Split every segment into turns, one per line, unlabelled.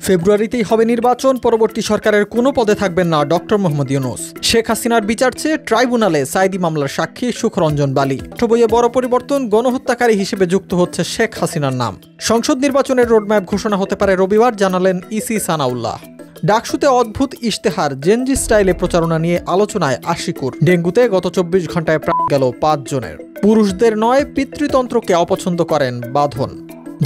ফেব্রুয়ারিতেই হবে নির্বাচন, পরবর্তী সরকারের কোনো পদে থাকবেন না ডক্টর মোহাম্মদ ইউনূস। শেখ হাসিনার বিচার চেয়ে ট্রাইব্যুনালে সাঈদী মামলার সাক্ষী সুখরঞ্জন বালী। বইয়ে বড় পরিবর্তন, গণহত্যাকারী হিসেবে যুক্ত হচ্ছে শেখ হাসিনার নাম। সংসদ নির্বাচনের রোডম্যাপ ঘোষণা হতে পারে রবিবার, জানালেন ইসি সানাউল্লাহ। ডাকসুতে অদ্ভুত ইশতেহার, জেনজি স্টাইলে প্রচারণা নিয়ে আলোচনায় আশিকুর। ডেঙ্গুতে গত 24 ঘন্টায় প্রাণ গেল 5 জনের। পুরুষদের নয়, পিতৃতন্ত্রকে অপছন্দ করেন বাঁধন।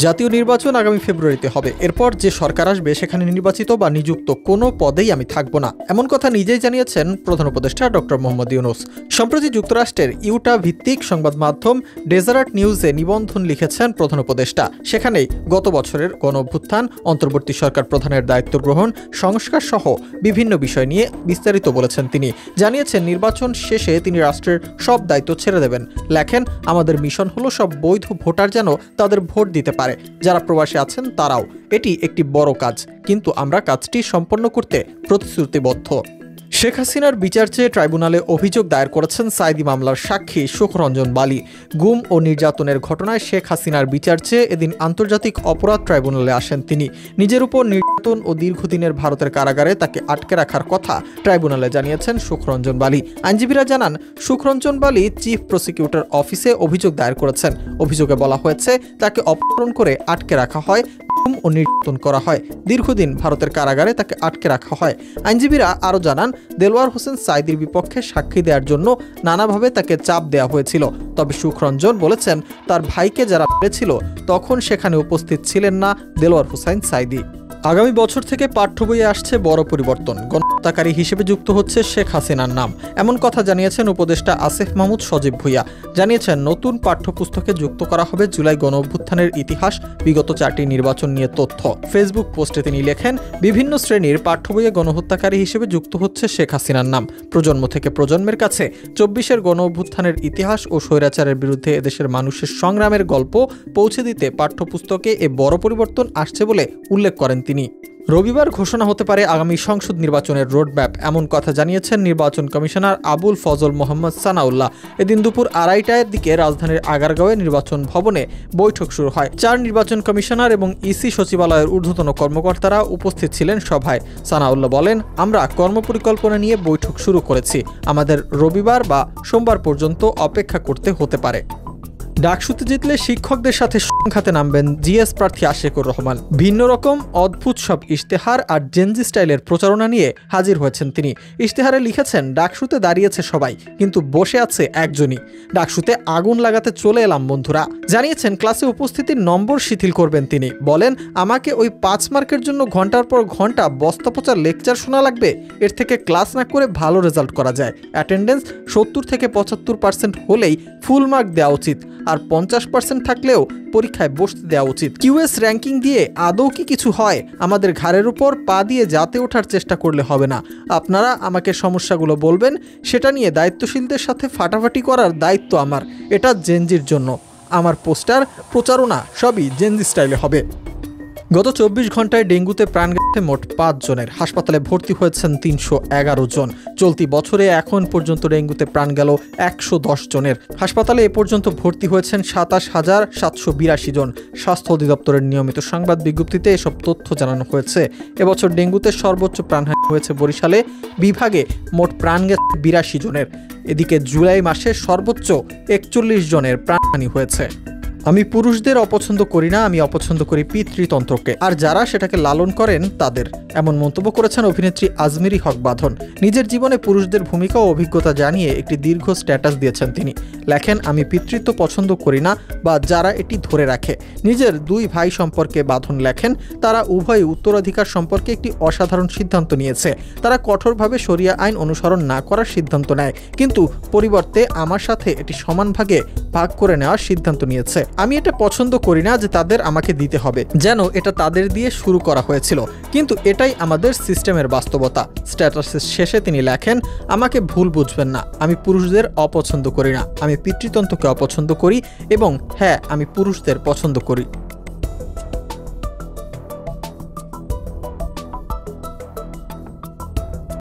জাতীয় নির্বাচন আগামী ফেব্রুয়ারিতে হবে। এরপর যে সরকার আসবে সেখানে নির্বাচিত বা নিযুক্ত কোনো পদেই আমি থাকব না, এমন কথা নিজেই জানিয়েছেন প্রধান উপদেষ্টা ডক্টর মোহাম্মদ ইউনূস। সম্প্রতি যুক্তরাষ্ট্রের ইউটা ভিত্তিক সংবাদ মাধ্যম ডেজার্ট নিউজে নিবন্ধন লিখেছেন প্রধান উপদেষ্টা। সেখানেই গত বছরের গণঅভ্যুত্থান, অন্তর্বর্তী সরকার প্রধানের দায়িত্ব গ্রহণ, সংস্কার সহ বিভিন্ন বিষয় নিয়ে বিস্তারিত বলেছেন তিনি। জানিয়েছেন নির্বাচন শেষে তিনি রাষ্ট্রের সব দায়িত্ব ছেড়ে দেবেন। লেখেন, আমাদের মিশন হলো সব বৈধ ভোটার যেন তাদের ভোট দিতে পারে, যারা প্রবাসী আছেন তারাও। এটি একটি বড় কাজ, কিন্তু আমরা কাজটি সম্পন্ন করতে প্রতিশ্রুতিবদ্ধ। শেখ হাসিনার বিচার চেয়ে ট্রাইব্যুনালে অভিযোগ দায়ের করেছেন সাঈদী মামলার সাক্ষী সুখরঞ্জন বালী। গুম ও নির্যাতনের ঘটনায় শেখ হাসিনার বিচার চেয়ে এদিন আন্তর্জাতিক অপরাধ ট্রাইব্যুনালে আসেন তিনি। নিজের উপর নির্যাতন ও দীর্ঘদিনের ভারতের কারাগারে তাকে আটকে রাখার কথা ট্রাইব্যুনালে জানিয়েছেন সুখরঞ্জন বালী। আইনজীবীরা জানান, সুখরঞ্জন বালী চিফ প্রসিকিউটর অফিসে অভিযোগ দায়ের করেছেন। অভিযোগে বলা হয়েছে তাকে অপহরণ করে আটকে রাখা হয় ও নির্যাতন করা হয়। দীর্ঘদিন ভারতের কারাগারে তাকে আটকে রাখা হয়। আইনজীবীরা আরও জানান, দেলোয়ার হোসেন সাঈদীর বিপক্ষে সাক্ষী দেওয়ার জন্য নানাভাবে তাকে চাপ দেওয়া হয়েছিল। তবে সুখরঞ্জন বলেছেন, তার ভাইকে যারা মেরেছিল তখন সেখানে উপস্থিত ছিলেন না দেলোয়ার হোসেন সাঈদী। আগামী বছর থেকে পাঠ্য বইয়ে আসছে বড় পরিবর্তন। গণহত্যাকারী হিসেবে যুক্ত হচ্ছে শেখ হাসিনার নাম, এমন কথা জানিয়েছেন উপদেষ্টা আসিফ মাহমুদ সজীব ভুঁইয়া। জানিয়েছেন, নতুন পাঠ্যপুস্তকে যুক্ত করা হবে জুলাই গণঅভ্যুত্থানের ইতিহাস, বিগত 4টি নির্বাচন নিয়ে তথ্য। ফেসবুক পোস্টে তিনি লেখেন, বিভিন্ন শ্রেণীর পাঠ্য বইয়ে গণহত্যাকারী হিসেবে যুক্ত হচ্ছে শেখ হাসিনার নাম। প্রজন্ম থেকে প্রজন্মের কাছে 24-এর গণঅভ্যুত্থানের ইতিহাস ও স্বৈরাচারের বিরুদ্ধে এদেশের মানুষের সংগ্রামের গল্প পৌঁছে দিতে পাঠ্যপুস্তকে এ বড় পরিবর্তন আসছে বলে উল্লেখ করেন তিনি। রবিবার ঘোষণা হতে পারে আগামী সংসদ নির্বাচনের রোডম্যাপ, এমন কথা জানিয়েছেন নির্বাচন কমিশনার আবুল ফজল মোহাম্মদ সানাউল্লাহ। এদিন দুপুর 2:30টার দিকে রাজধানীর আগারগাঁওয়ে নির্বাচন ভবনে বৈঠক শুরু হয়। 4 নির্বাচন কমিশনার এবং ইসি সচিবালয়ের ঊর্ধ্বতন কর্মকর্তারা উপস্থিত ছিলেন সভায়। সানাউল্লাহ বলেন, আমরা কর্মপরিকল্পনা নিয়ে বৈঠক শুরু করেছি। আমাদের রবিবার বা সোমবার পর্যন্ত অপেক্ষা করতে হতে পারে। ডাকসুতে জিতলে শিক্ষকদের সাথে সংঘাতে নামবেন জিএস প্রার্থী আশিকুর রহমান। ভিন্ন রকম অদ্ভুত সব ইশতেহার আর জেনজি স্টাইলের প্রচারণা নিয়ে হাজির হয়েছেন তিনি। ইশতেহারে লিখেছেন, ডাকসুতে দাঁড়িয়েছে সবাই, কিন্তু বসে আছে একজনই। ডাকসুতে আগুন লাগাতে চলে এলাম বন্ধুরা। জানিয়েছেন, ক্লাসে উপস্থিতির নম্বর শিথিল করবেন তিনি। বলেন, আমাকে ওই 5 মার্কের জন্য ঘন্টার পর ঘন্টা বস্তাপচার লেকচার শোনা লাগবে? এর থেকে ক্লাস না করে ভালো রেজাল্ট করা যায়। অ্যাটেন্ডেন্স 70 থেকে 75% হলেই ফুল মার্ক দেওয়া উচিত, আর 50% থাকলেও পরীক্ষায় বসতে দেওয়া উচিত। কিউএস র্যাঙ্কিং দিয়ে আদৌ কি কিছু হয়? আমাদের ঘাড়ের উপর পা দিয়ে যাতে ওঠার চেষ্টা করলে হবে না। আপনারা আমাকে সমস্যাগুলো বলবেন, সেটা নিয়ে দায়িত্বশীলদের সাথে ফাটাফাটি করার দায়িত্ব আমার। এটা জেনজির জন্য। আমার পোস্টার, প্রচারণা সবই জেনজি স্টাইলে হবে। গত 24 ঘন্টায় ডেঙ্গুতে প্রাণ গেছে মোট 5 জনের। হাসপাতালে ভর্তি হয়েছেন 311 জন। চলতি বছরে এখন পর্যন্ত ডেঙ্গুতে প্রাণ গেল 110 জনের। হাসপাতালে এ পর্যন্ত ভর্তি হয়েছেন 27,782 জন। স্বাস্থ্য অধিদপ্তরের নিয়মিত সংবাদ বিজ্ঞপ্তিতে এসব তথ্য জানানো হয়েছে। এবছর ডেঙ্গুতে সর্বোচ্চ প্রাণহানি হয়েছে বরিশালে। বিভাগে মোট প্রাণ গেছে 82 জনের। এদিকে জুলাই মাসে সর্বোচ্চ 41 জনের প্রাণহানি হয়েছে। আমি পুরুষদের অপছন্দ করি না, আমি অপছন্দ করি পিতৃতন্ত্রকে, আর যারা সেটাকে লালন করেন তাদের, এমন মন্তব্য করেছেন অভিনেত্রী আজমেরী হক বাঁধন। নিজের জীবনে পুরুষদের ভূমিকা ও অভিজ্ঞতা জানিয়ে একটি দীর্ঘ স্ট্যাটাস দিয়েছেন তিনি। লেখেন, আমি পিতৃত্ব পছন্দ করি না বা যারা এটি ধরে রাখে। নিজের 2 ভাই সম্পর্কে বাঁধন লেখেন, তারা উভয়ই উত্তরাধিকার সম্পর্কে একটি অসাধারণ সিদ্ধান্ত নিয়েছে। তারা কঠোরভাবে শরিয়া আইন অনুসরণ না করার সিদ্ধান্ত নেয়, কিন্তু পরিবর্তে আমার সাথে এটি সমান ভাগে ভাগ করে নেওয়ার সিদ্ধান্ত নিয়েছে। আমি এটা পছন্দ করি না যে তাদের আমাকে দিতে হবে, যেন এটা তাদের দিয়ে শুরু করা হয়েছিল, কিন্তু এটাই আমাদের সিস্টেমের বাস্তবতা। স্ট্যাটাসের শেষে তিনি লেখেন, আমাকে ভুল বুঝবেন না, আমি পুরুষদের অপছন্দ করি না, আমি পিতৃতন্ত্রকে অপছন্দ করি এবং হ্যাঁ, আমি পুরুষদের পছন্দ করি।